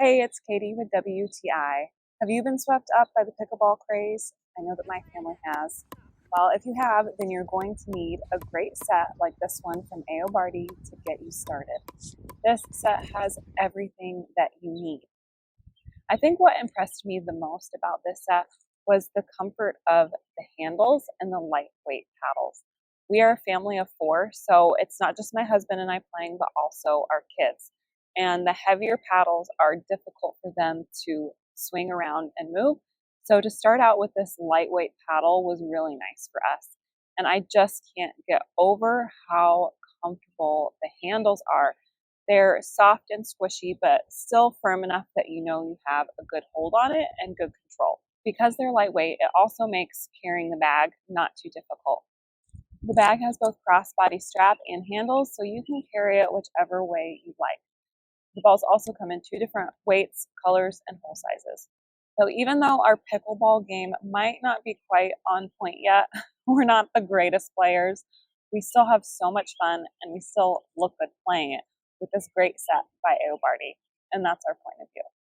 Hey, it's Katie with WTI. Have you been swept up by the pickleball craze? I know that my family has. Well, if you have, then you're going to need a great set like this one from AOBORTY to get you started. This set has everything that you need. I think what impressed me the most about this set was the comfort of the handles and the lightweight paddles. We are a family of 4, so it's not just my husband and I playing, but also our kids. And the heavier paddles are difficult for them to swing around and move. So to start out with this lightweight paddle was really nice for us. And I just can't get over how comfortable the handles are. They're soft and squishy, but still firm enough that you know you have a good hold on it and good control. Because they're lightweight, it also makes carrying the bag not too difficult. The bag has both crossbody strap and handles, so you can carry it whichever way you like. The balls also come in 2 different weights, colors, and hole sizes. So even though our pickleball game might not be quite on point yet, we're not the greatest players, we still have so much fun and we still look good playing it with this great set by AOBORTY. And that's our point of view.